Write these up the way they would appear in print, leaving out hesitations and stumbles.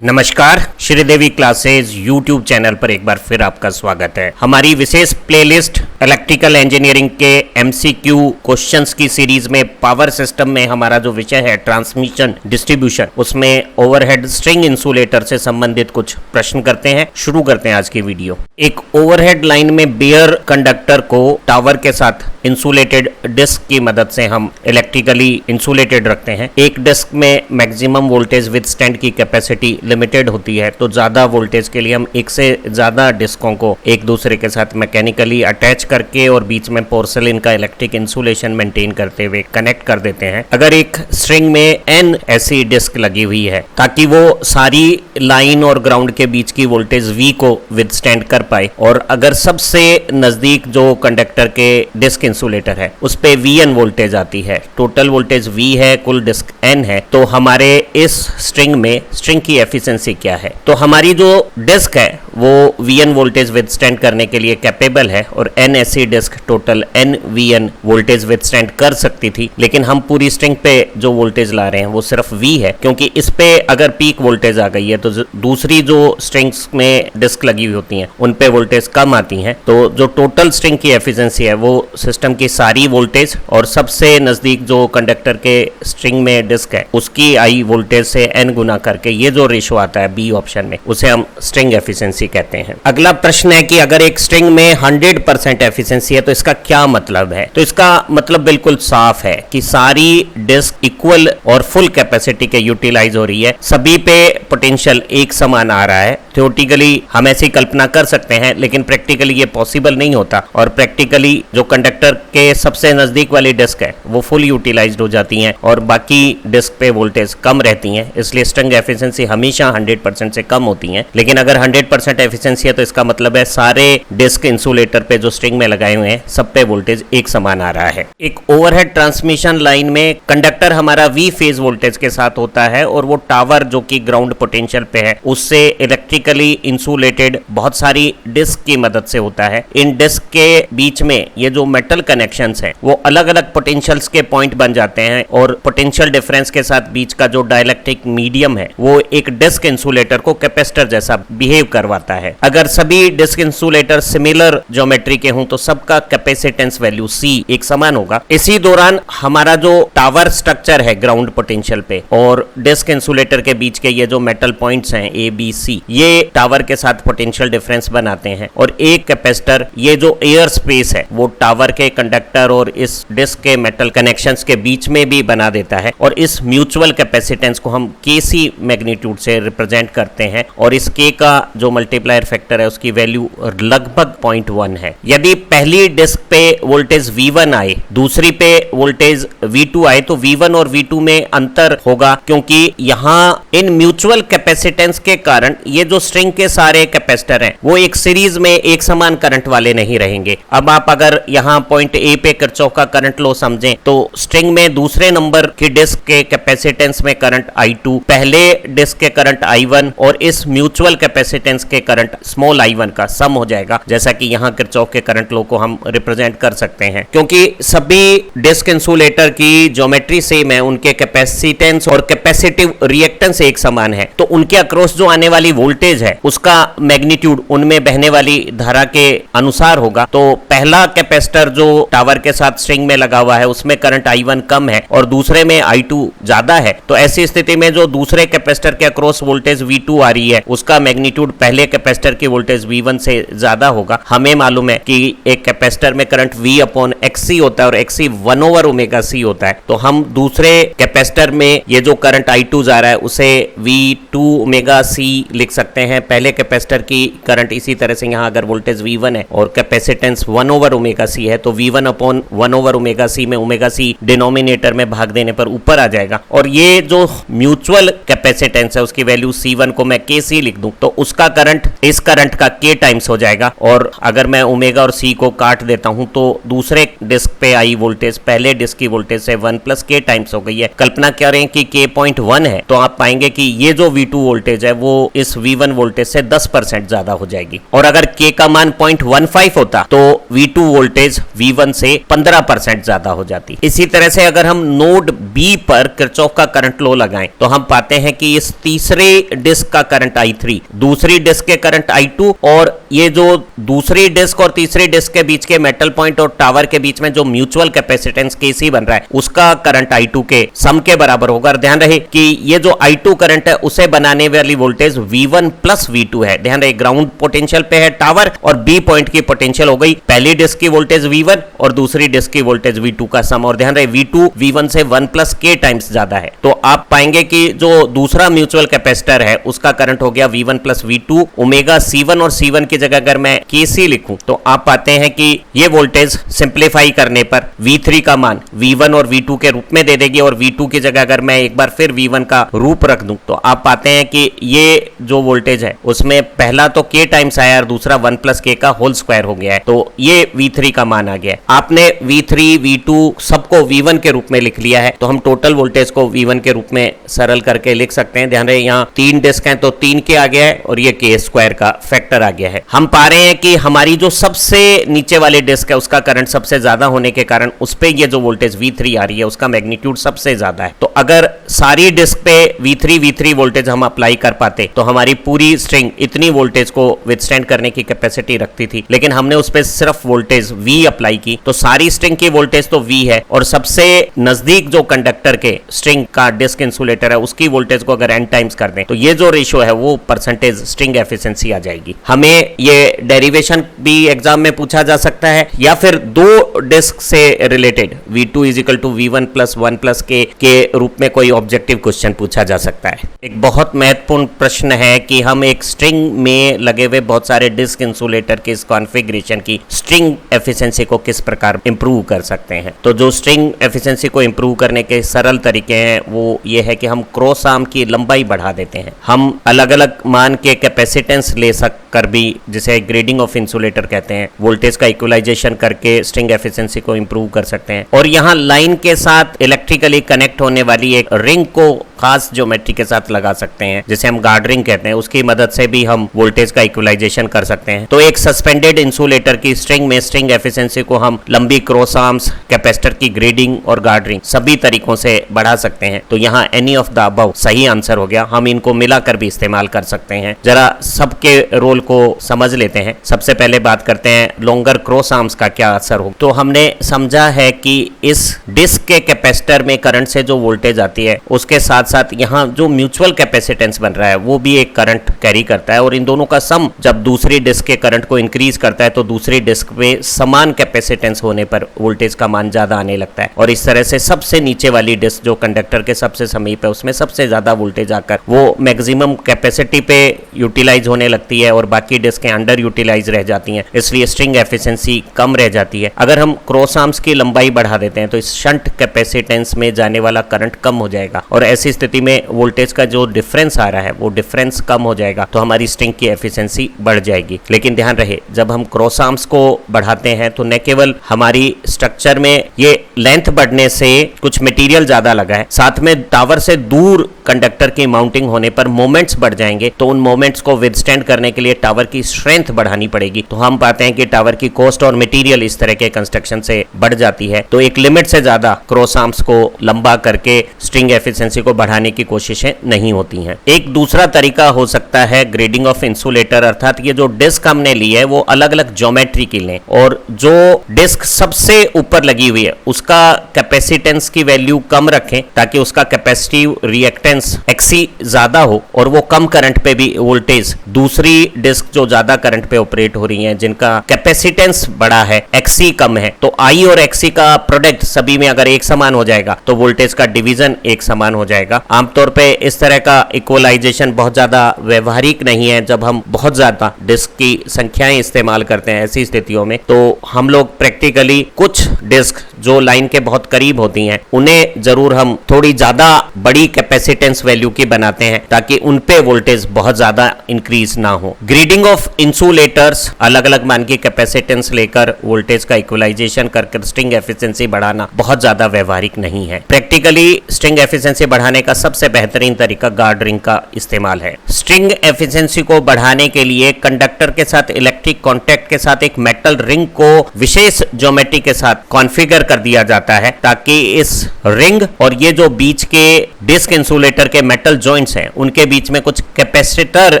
नमस्कार, Sridevi classes YouTube channel पर एक बार फिर आपका स्वागत है। हमारी विशेष प्लेलिस्ट इलेक्ट्रिकल इंजीनियरिंग के एमसीक्यू क्वेश्चंस की सीरीज में पावर सिस्टम में हमारा जो विषय है ट्रांसमिशन डिस्ट्रीब्यूशन, उसमें ओवरहेड स्ट्रिंग इंसुलेटर से संबंधित कुछ प्रश्न करते हैं। शुरू करते हैं आज की वीडियो। एक ओवरहेड लाइन में बेयर कंडक्टर को टावर के साथ इंसुलेटेड डिस्क की मदद से हम इलेक्ट्रिकली इंसुलेटेड रखते हैं। एक डिस्क में मैक्सिमम वोल्टेज विथस्टैंड की कैपेसिटी लिमिटेड होती है, तो ज्यादा वोल्टेज के लिए हम एक से ज्यादा डिस्कों को एक दूसरे के साथ मैकेनिकली अटैच करके और बीच में पोर्सिलिन का इलेक्ट्रिक इंसुलेशन मेंटेन करते हुए कनेक्ट कर देते हैं। अगर एक स्ट्रिंग में n ऐसी डिस्क लगी हुई है ताकि वो सारी लाइन और ग्राउंड के बीच की वोल्टेज V को विथस्टैंड कर पाए, और अगर सबसे नजदीक जो कंडक्टर के डिस्क इंसुलेटर है उस पे Vn वोल्टेज आती है, टोटल वोल्टेज V है, कुल डिस्क n है, तो हमारे इस स्ट्रिंग में स्ट्रिंग की एफिशिएंसी क्या है? तो हमारी जो डिस्क है वो Vn वोल्टेज विथस्टैंड करने के लिए कैपेबल है, और n ऐसी disc total n Vn voltage withstand कर सकती थी, लेकिन हम पूरी स्ट्रिंग पे जो वोल्टेज ला रहे हैं वो सिर्फ V है, क्योंकि इस पे अगर पीक वोल्टेज आ गई है तो दूसरी जो स्ट्रिंग्स में डिस्क लगी हुई होती हैं उन पे वोल्टेज कम आती हैं। तो जो टोटल स्ट्रिंग की एफिशिएंसी है वो सिस्टम की सारी वोल्टेज और सबसे नजदीक जो कंडक्टर के स्ट्रिंग में डिस्क है उसकी आई वोल्टेज से n गुना करके ये जो रेशो आता है बी ऑप्शन में, उसे हम स्ट्रिंग एफिशिएंसी कहते हैं। अगला प्रश्न है कि अगर एक स्ट्रिंग में 100% एफिशिएंसी है तो इसका क्या मतलब है? तो इसका मतलब बिल्कुल साफ है कि सारी डिस्क इक्वल और फुल कैपेसिटी के यूटिलाइज हो रही है, सभी पे पोटेंशियल एक समान आ रहा है। थ्योरेटिकली हम ऐसी कल्पना कर सकते हैं, लेकिन प्रैक्टिकली ये पॉसिबल नहीं होता, और प्रैक्टिकली जो कंडक्टर के सबसे नजदीक वाली डिस्क है वो फुल यूटिलाइज्ड हो जाती हैं और बाकी डिस्क पे वोल्टेज कम रहती हैं, इसलिए स्ट्रिंग एफिशिएंसी हमेशा 100% से कम होती हैं। लेकिन अगर 100% एफिशिएंसी है तो इसका मतलब है सारे डिस्क इंसुलेटर पे जो स्ट्रिंग में लगाए हुए हैं सब पे वोल्टेज एक समान आ रहा है। एक ओवरहेड ट्रांसमिशन लाइन में कंडक्टर हमारा V फेज वोल्टेज के साथ होता है, और वो टावर जो कि ग्राउंड पोटेंशियल पे है उससे इलेक्ट्रिकली इंसुलेटेड बहुत सारी डिस्क की मदद से होता है। इन डिस्क के बीच में ये जो मेटल कनेक्शंस हैं वो अलग अलग पोटेंशियल्स के पॉइंट बन जाते हैं, और पोटेंशियल डिफरेंस के साथ बीच का जो डाइलेक्ट्रिक मीडियम है वो एक डिस्क इंसुलेटर को कैपेसिटर जैसा बिहेव करवाता है। अगर सभी डिस्क इंसुलेटर सिमिलर ज्योमेट्री के हों तो सबका कैपेसिटेंस वैल्यू C एक समान होगा। इसी दौरान हमारा जो टावर स्ट्रक्चर है ग्राउंड पोटेंशियल पे और डिस्क इंसुलेटर के बीच के ये जो मेटल पॉइंट्स हैं A B C, ये टावर के साथ पोटेंशियल डिफरेंस बनाते हैं, और एक कैपेसिटर ये जो एयर स्पेस है वो टावर के कंडक्टर और इस डिस्क के मेटल कनेक्शंस के बीच में भी बना देता है, और इस म्यूचुअल कैपेसिटेंस को हम Kc मैग्नीट्यूड से रिप्रेजेंट करते हैं, और इस K का जो मल्टीप्लायर फैक्टर है उसकी वैल्यू लगभग 0.1 है। यदि पहली डिस्क पे वोल्टेज V1 आए, दूसरी पे वोल्टेज V2 आए, तो V1 और V2 में अंतर होगा, क्योंकि यहाँ इन म्यूचुअल कैपेसिटेंस के कारण ये जो स्ट्रिंग के सारे कैपेसिटर हैं वो एक सीरीज में एक समान करंट वाले नहीं रहेंगे। अब आप अगर यहाँ पॉइंट A पे किरचॉफ का करंट लॉ समझें तो स्ट्रिंग में दूसरे नंबर की डिस्क के कैपेसिटेंस में करंट I2, पहले डिस्क के करंट I1 और इस म्यूचुअल कैपेसिटेंस के करंट स्मॉल I1 का सम हो जाएगा, जैसा कि यहाँ किरचॉफ के करंट लॉ को हम रिप्रेजेंट कर सकते हैं। क्योंकि सभी डिस्क इंसुलेटर की ज्योमेट्री सेम है, उनके कैपेसिटेंस और कैपेसिटिव रिएक्टेंस एक समान है, तो उनके अक्रॉस जो आने वाली वोल्टेज है उसका मैग्नीट्यूड उनमें बहने वाली धारा के अनुसार होगा। तो पहला कैपेसिटर जो टावर के साथ स्ट्रिंग में लगा हुआ है उसमें करंट I1 कम है और दूसरे में I2 ज्यादा है, तो ऐसी स्थिति में जो दूसरे कैपेसिटर के अक्रॉस वोल्टेज V2 आ रही है उसका मैग्नीट्यूड पहले कैपेसिटर की वोल्टेज V1 से ज्यादा होगा। हमें मालूम है कि एक कैपेसिटर में करंट V/XC होता है और XC 1/ωc होता है, तो हम दूसरे कैपेसिटर में ये जो करंट I2 जा रहा है उसे V2ωc लिख सकते हैं। पहले कैपेसिटर की करंट इसी तरह से यहाँ अगर वोल्टेज V1 है और कैपेसिटेंस 1/ωc है तो V1/1/ωc में ωc डिनोमिनेटर में भाग देने पर ऊपर आ जाएगा, और ये जो म्यूचुअल कैपेसिटेंस है उसकी वैल्यू C1 को मैं Kc लिख दूं तो उसका करंट इस करंट का K टाइम्स हो जाएगा, और अगर मैं ओमेगा और C को काट देता हूं तो दूसरे डिस्क पे आई वोल्टेज पहले डिस्क की वोल्टेज से 1 + K टाइम्स हो गई है। कल्पना करें कि K 0.1 है तो आप पाएंगे कि ये जो V2 वोल्टेज है वो इस V1 V1 वोल्टेज से 10% ज्यादा हो जाएगी। और अगर K का मान 0.15 होता तो V2 वोल्टेज V1 से 15% ज्यादा हो जाती। इसी तरह से अगर हम नोड B पर किरचॉफ का करंट लॉ लगाएं तो हम पाते हैं कि इस तीसरे डिस्क का करंट I3, दूसरी डिस्क के करंट I2 और ये जो दूसरी डिस्क और तीसरी डिस्क के बीच के मेटल पॉइंट और टावर के बीच में जो म्यूचुअल कैपेसिटेंस KC बन रहा है उसका करंट I2 के सम के बराबर होगा। ध्यान रहे कि ये जो I2 करंट है उसे बनाने वाली वोल्टेज V1 प्लस V2 है। ध्यान रहे ग्राउंड पोटेंशियल पे है टावर और B पॉइंट की पोटेंशियल हो गई पहली डिस्क की वोल्टेज V1 और दूसरी डिस्क की वोल्टेज V2 का सम। और ध्यान रहे V2 V1 से 1 प्लस K टाइम्स ज्यादा है। तो आप पाएंगे कि जो दूसरा म्यूचुअल कैपेसिटर है उसका करंट हो गया V1 plus V2 omega C1 और C1 की जगह अगर मैं KC लिखूं तो आप पाते हैं कि ये वोल्टेज सिंप्लीफाई करने पर V3 का मान V1 और V2 के रूप में दे देगी और V2 की जगह अगर मैं एक बार फिर V1 का रूप रख दूं तो आप पाते हैं कि ये जो वोल्टेज है उसमें पहला तो K टाइम्स आया और दूसरा 1 प्लस K का होल स्क्वायर हो गया है। तो ये V3 का मान आ गया है। आपने V3 V2 सबको V1 के रूप में लिख लिया है तो हम टोटल वोल्टेज को V1 के रूप में सरल करके लिख सकते हैं। ध्यान रहे यहाँ 3 डिस्क हैं तो 3 K आ गया है और ये K स्क्वायर का फैक्टर आ गया है। हम पा रहे हैं कि हमारी जो सबसे नीचे वाली डिस्क है उसका करंट सबसे ज्यादा होने के कारण उस पे ये जो वोल्टेज V3 आ रही है उसका मैग्नीट्यूड सबसे ज्यादा है। तो अगर सारी डिस्क पे V3 वोल्टेज हम अप्लाई कर पाते तो हमारी पूरी स्ट्रिंग इतनी वोल्टेज को विथस्टैंड करने की कैपेसिटी रखती थी, लेकिन हमने उस पे सिर्फ वोल्टेज V अप्लाई की तो सारी स्ट्रिंग की वोल्टेज तो V है और सबसे नजदीक जो कंडक्टर के स्ट्रिंग का डिस्क इंसुलेटर है उसकी वोल्टेज को अगर n टाइम्स कर दें तो ये जो रेशियो है वो परसेंटेज स्ट्रिंग एफिशिएंसी आ जाएगी। हमें ये डेरिवेशन भी एग्जाम में पूछा जा सकता है या फिर दो डिस्क से related V2 is equal to V1 plus 1 plus K के रूप में कोई ऑब्जेक्टिव क्वेश्चन पूछा जा सकता है। एक बहुत महत्वपूर्ण प्रश्न है कि हम एक स्ट्रिंग में लगे हुए बहुत सारे डिस्क इंसुलेटर के इस कॉन्फ़िगरेशन की स्ट्रिंग एफिशिएंसी को किस प्रकार इंप्रूव कर सकते हैं। तो जो स्ट्रिंग एफिशिएंसी को इंप्रूव करने के सरल तरीके हैं वो ये है कि हम क्रॉस आर्म की लंबाई बढ़ा देते हैं। हम अलग अलग मान के कैपेसिटेंस ले कर भी जिसे ग्रेडिंग ऑफ इंसुलेटर कहते हैं वोल्टेज का इक्वलाइजेशन करके स्ट्रिंग एफिशिएंसी को इंप्रूव कर सकते हैं। और यहाँ लाइन के साथ इलेक्ट्रिकली कनेक्ट होने वाली एक रिंग को खास ज्योमेट्री के साथ लगा सकते हैं जिसे हम गार्ड रिंग कहते हैं, उसकी मदद से भी हम वोल्टेज का इक्वलाइजेशन कर सकते हैं। तो एक सस्पेंडेड इंसुलेटर की स्ट्रिंग में स्ट्रिंग एफिशिएंसी को हम लंबी क्रॉस आर्म्स, कैपेसिटर की ग्रेडिंग और गार्ड रिंग सभी तरीकों से बढ़ा सकते हैं। तो यहाँ एनी ऑफ द अबव सही आंसर हो गया। हम इनको मिलाकर भी इस्तेमाल कर सकते हैं। जरा सबके रोल को समझ लेते हैं। सबसे पहले बात करते हैं लॉन्गर क्रॉस आर्म्स का क्या असर हो। तो हमने समझा है कि इस डिस्क के कैपेसिटर में करंट से जो वोल्टेज आती है उसके साथ साथ यहाँ जो म्यूचुअल कैपेसिटेंस बन रहा है वो भी एक करंट कैरी करता है और इन दोनों का सम जब दूसरी डिस्क के करंट को इंक्रीज करता है तो दूसरी डिस्क में समान कैपेसिटेंस होने पर वोल्टेज का मान ज्यादा आने लगता है और इस तरह से सबसे नीचे वाली डिस्क जो कंडक्टर के सबसे समीप है उसमें सबसे ज्यादा वोल्टेज आकर वो मैक्सिमम कैपेसिटी पे यूटिलाइज होने लगती है और बाकी डिस्कें अंडर यूटिलाइज रह जाती हैं, इसलिए स्ट्रिंग एफिशिएंसी कम रह जाती है। अगर हम क्रॉस आर्म्स की लंबाई बढ़ा देते हैं तो इस शंट कैपेसिटेंस में जाने वाला करंट कम हो जाएगा और ऐसी स्थिति में वोल्टेज का जो डिफरेंस आ रहा है वो डिफरेंस कम हो जाएगा तो हमारी स्ट्रिंग की एफिशिएंसी बढ़ जाएगी। लेकिन ध्यान रहे जब हम क्रॉस आर्म्स को बढ़ाते हैं तो न केवल हमारी स्ट्रक्चर में ये लेंथ बढ़ने से कुछ मटेरियल ज्यादा लगा है, साथ में टावर से दूर कंडक्टर की माउंटिंग होने पर मोमेंट्स बढ़ जाएंगे तो उन मोमेंट्स को विथस्टैंड करने के लिए टावर की स्ट्रेंथ बढ़ानी पड़ेगी। तो हम पाते हैं कि टावर की कॉस्ट और मटेरियल इस तरह के कंस्ट्रक्शन से बढ़ जाती है। तो एक लिमिट से ज्यादा क्रॉस आर्म्स को लंबा करके स्ट्रिंग एफिशिएंसी को बढ़ाने की कोशिशें नहीं होती हैं। एक दूसरा तरीका हो सकता है ग्रेडिंग ऑफ इंसुलेटर, अर्थात ये जो डिस्क हमने ली है वो अलग अलग ज्योमेट्री की लें और जो डिस्क सबसे ऊपर लगी हुई है उसका कैपेसिटेंस की वैल्यू कम रखें ताकि उसका कैपेसिटिव रिएक्टेंस XC ज्यादा हो और वो कम करंट पे भी वोल्टेज दूसरी डिस्क जो ज्यादा करंट पे ऑपरेट हो रही हैं जिनका कैपेसिटेंस बड़ा है XC कम है तो I और XC का प्रोडक्ट सभी में अगर एक समान हो जाएगा तो वोल्टेज का डिवीजन एक समान हो जाएगा। आमतौर पे इस तरह का इक्वलाइजेशन बहुत ज्यादा व्यवहारिक नहीं है। जब हम बहुत ज्यादा डिस्क की संख्याएं इस्तेमाल करते हैं ऐसी स्थितियों में तो हम लोग प्रैक्टिकली कुछ डिस्क जो लाइन के बहुत करीब होती हैं उन्हें जरूर हम थोड़ी ज्यादा बड़ी कैपेसिटेंस वैल्यू की बनाते हैं ताकि उन पे वोल्टेज बहुत ज्यादा इंक्रीज ना हो। ग्रेडिंग ऑफ इंसुलेटर्स, अलग अलग मान की कैपेसिटेंस लेकर वोल्टेज का इक्वलाइजेशन करके स्ट्रिंग एफिशिएंसी बढ़ाना बहुत ज्यादा व्यवहारिक नहीं है। प्रैक्टिकली स्ट्रिंग एफिशिएंसी बढ़ाने का सबसे बेहतरीन तरीका गार्ड रिंग का इस्तेमाल है। स्ट्रिंग एफिशिएंसी को बढ़ाने के लिए कंडक्टर के साथ इलेक्ट्रिक कॉन्टैक्ट के साथ एक मेटल रिंग को विशेष ज्योमेट्री के साथ कॉन्फ़िगर कर दिया जाता है ताकि इस रिंग और ये जो बीच के डिस्क इंसुलेटर के मेटल जॉइंट्स हैं उनके बीच में कुछ कैपेसिटर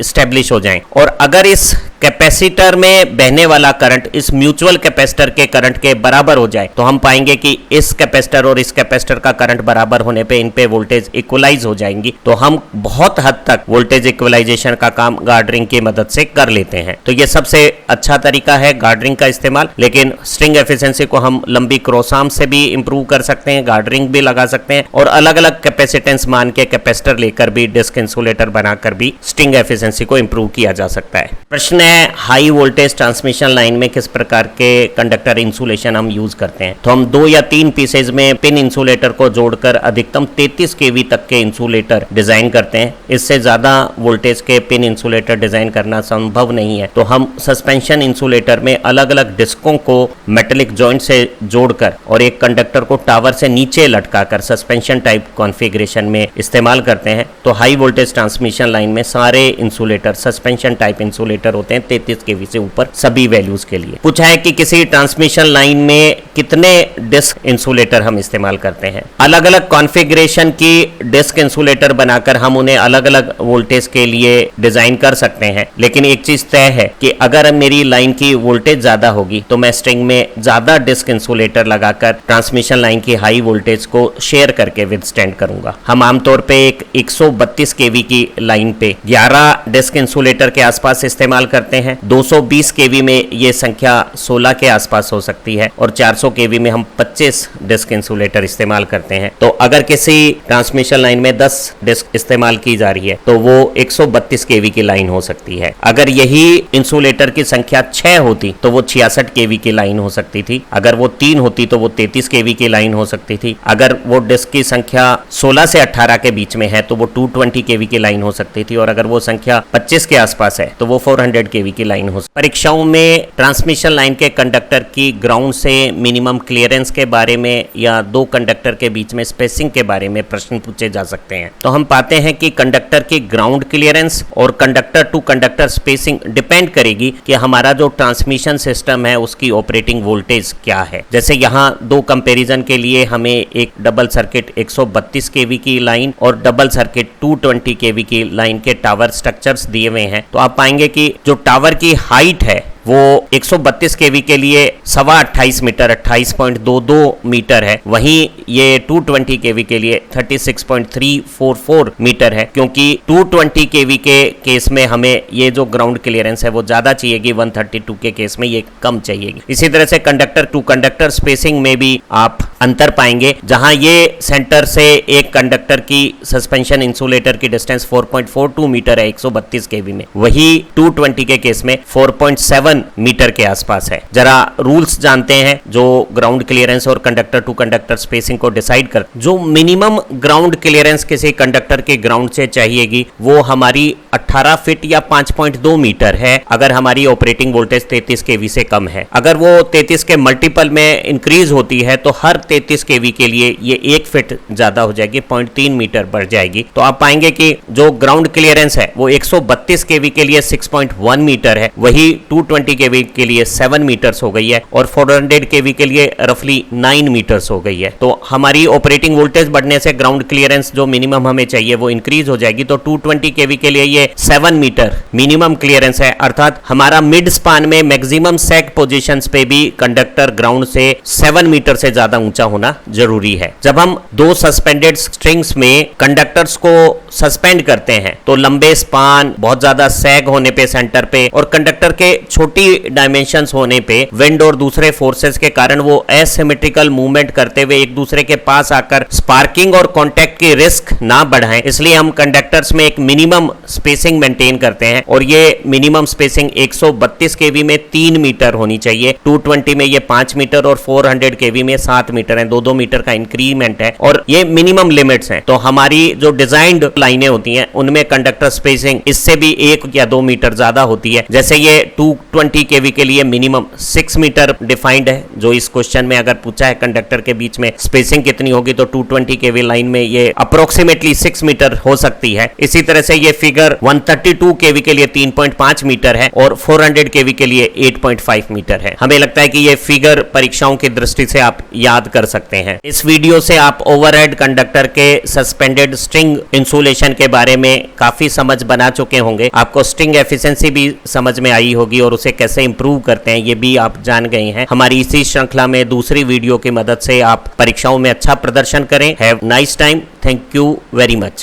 स्टैब्लिश हो जाएं। और अगर इस कैपेसिटर में बहने वाला करंट इस म्यूचुअल कैपेसिटर के करंट के बराबर हो जाए तो हम पाएंगे कि इस कैपेसिटर और इस कैपेसिटर का करंट बराबर होने पे इन पे वोल्टेज इक्वलाइज हो जाएंगी। तो हम बहुत हद तक वोल्टेज इक्वलाइजेशन का काम गार्ड रिंग की मदद से कर लेते हैं। तो ये सबसे अच्छा तरीका है गार्ड रिंग का इस्तेमाल। लेकिन स्ट्रिंग एफिशिएंसी को हम लंबी क्रॉस आर्म से भी इंप्रूव कर सकते हैं, गार्ड रिंग भी लगा सकते हैं और अलग अलग कैपेसिटेंस मान के कैपेसिटर लेकर भी डिस्क इंसुलेटर बनाकर भी स्ट्रिंग एफिशिएंसी को इंप्रूव किया जा सकता है। प्रश्न है हाई वोल्टेज ट्रांसमिशन लाइन में किस प्रकार के कंडक्टर इंसुलेशन हम यूज करते हैं। तो हम 2 या 3 पीसेज में पिन इंसुलेटर को जोड़कर अधिकतम 33 kV तक के इंसुलेटर डिजाइन करते हैं। इससे ज्यादा वोल्टेज के पिन इंसुलेटर डिजाइन करना संभव नहीं है। तो हम सस्पेंशन इंसुलेटर में अलग अलग डिस्कों को मेटेलिक जॉइंट से जोड़कर और एक कंडक्टर को टावर से नीचे लटकाकर सस्पेंशन टाइप कॉन्फ़िगरेशन में इस्तेमाल करते हैं। तो हाई वोल्टेज ट्रांसमिशन लाइन में सारे इंसुलेटर सस्पेंशन टाइप इंसुलेटर होते हैं 33 kV से ऊपर सभी वैल्यूज के लिए। पूछा है कि किसी ट्रांसमिशन लाइन में कितने डिस्क इंसुलेटर हम इस्तेमाल करते हैं। अलग अलग कॉन्फ़िगरेशन की डिस्क इंसुलेटर बनाकर हम उन्हें अलग अलग वोल्टेज के लिए डिजाइन कर सकते हैं। लेकिन एक चीज तय है कि अगर मेरी लाइन की वोल्टेज ज्यादा होगी तो मैं स्ट्रिंग में ज्यादा डिस्क इंसुलेटर लगाकर ट्रांसमिशन लाइन की हाई वोल्टेज को शेयर करके विदस्टैंड करूंगा। हम आमतौर पे एक 132 kV की लाइन पे 11 डिस्क इंसुलेटर के आसपास इस्तेमाल करते हैं। 220 kV में ये संख्या 16 के आसपास हो सकती है और 400 kV में हम 25 डिस्क इंसुलेटर इस्तेमाल करते हैं। तो अगर किसी ट्रांसमिशन लाइन में 10 डिस्क इस्तेमाल की जा रही है तो वो 132 kV की लाइन हो सकती है। अगर यही इंसुलेटर की संख्या 6 होती तो वो 66 kV की लाइन हो सकती थी। अगर वो 3 होती तो वो 33 kV की लाइन हो सकती थी। अगर वो डिस्क की संख्या 16 से 18 के बीच में है तो वो 220 kV की लाइन हो सकती थी और अगर वो संख्या 25 के आसपास है तो वो 400 kV की लाइन हो सकती है। परीक्षाओं में ट्रांसमिशन लाइन के कंडक्टर की ग्राउंड से मिनिमम क्लियरेंस के बारे में या 2 कंडक्टर के बीच में स्पेसिंग के बारे में प्रश्न पूछे जा सकते हैं। तो हम पाते हैं कि कंडक्टर की ग्राउंड क्लियरेंस और conductor to conductor spacing depend करेगी कि हमारा जो ट्रांसमिशन सिस्टम है उसकी ऑपरेटिंग वोल्टेज क्या है। जैसे यहाँ 2 कंपैरिजन के लिए हमें एक डबल सर्किट 132 kV की लाइन और डबल सर्किट 220 kV की लाइन के टावर स्ट्रक्चर्स दिए हुए हैं। तो आप पाएंगे कि जो टावर की हाइट है वो 132 kV के लिए 28.5 मीटर 28.22 मीटर है। वहीं ये 220 kV के लिए 36.344 मीटर है, क्योंकि 220 kV के केस में हमें ये जो ग्राउंड क्लियरेंस है वो ज्यादा चाहिएगी, 132 के केस में ये कम चाहिएगी। इसी तरह से कंडक्टर टू कंडक्टर स्पेसिंग में भी आप अंतर पाएंगे, जहां ये सेंटर से एक कंडक्टर की सस्पेंशन इंसुलेटर की डिस्टेंस 4.42 मीटर है 132 kV में, वही 220 के केस में 4.7 मीटर के आसपास है। जरा रूल्स जानते हैं जो ग्राउंड क्लियरेंस और कंडक्टर टू कंडक्टर स्पेसिंग को डिसाइड कर। जो मिनिमम ग्राउंड क्लियरेंस किसी कंडक्टर के ग्राउंड से चाहिएगी वो हमारी 18 फीट या 5.2 मीटर है अगर हमारी ऑपरेटिंग वोल्टेज 33 kV से कम है। अगर वो 33 के मल्टीपल में इंक्रीज होती है तो हर 33 kV के लिए ये 1 फीट ज्यादा हो जाएगी, 0.3 मीटर बढ़ जाएगी। तो आप पाएंगे कि जो ग्राउंड क्लियरेंस है वो 132 kV के लिए 6.1 मीटर है, वही 220 kV के लिए 7 मीटर्स हो गई है और 400 kV के लिए रफली 9 मीटर्स हो गई है। तो हमारी ऑपरेटिंग वोल्टेज बढ़ने से ग्राउंड क्लियरेंस जो मिनिमम हमें चाहिए वो इंक्रीज हो जाएगी। तो 220 kV के लिए ये 7 मीटर मिनिमम क्लियरेंस है, अर्थात हमारा मिड स्पान में मैक्सिमम सैग पोजीशंस पे भी कंडक्टर ग्राउंड से 7 मीटर से ज्यादा ऊंचा होना जरूरी है। जब हम 2 सस्पेंडेड स्ट्रिंग्स में कंडक्टर्स को सस्पेंड करते हैं तो लंबे स्पान, बहुत ज्यादा सैग होने पे सेंटर पे और कंडक्टर के छोटे छोटी डायमेंशंस होने पे विंड और दूसरे फोर्सेस के कारण वो एसिमेट्रिकल मूवमेंट करते हुए एक दूसरे के पास आकर स्पार्किंग और कांटेक्ट की रिस्क ना बढ़ाएं, इसलिए हम कंडक्टर्स में एक मिनिमम स्पेसिंग मेंटेन करते हैं और ये मिनिमम स्पेसिंग 132 केवी में 3 मीटर होनी चाहिए, 220 में ये 5 मीटर और 400 केवी में 7 मीटर है, 2-2 मीटर का इंक्रीमेंट है और ये मिनिमम लिमिट्स हैं। तो हमारी जो डिजाइंड लाइनें होती हैं उनमें कंडक्टर स्पेसिंग इससे भी 1 या 2 मीटर ज्यादा होती है। जैसे ये 220 केवी के लिए मिनिमम 6 मीटर डिफाइंड है, जो इस क्वेश्चन में अगर पूछा है कंडक्टर के बीच में स्पेसिंग कितनी होगी तो 220 केवी लाइन में ये अप्रोक्सीमेटली 6 मीटर हो सकती है। इसी तरह से ये फिगर 132 केवी के लिए 3.5 मीटर है और 400 केवी के लिए 8.5 मीटर है। हमें लगता है कि ये फिगर परीक्षाओं की दृष्टि से आप याद कर सकते हैं। इस वीडियो से आप ओवरहेड कंडक्टर के सस्पेंडेड स्ट्रिंग इंसुलेशन के बारे में काफी समझ बना चुके होंगे। आपको स्ट्रिंग एफिशिएंसी भी समझ में आई होगी और उसे कैसे इंप्रूव करते हैं ये भी आप जान गए हैं। हमारी इसी श्रृंखला में दूसरी वीडियो की मदद से आप परीक्षाओं में अच्छा प्रदर्शन करें। Have nice time. Thank you very much.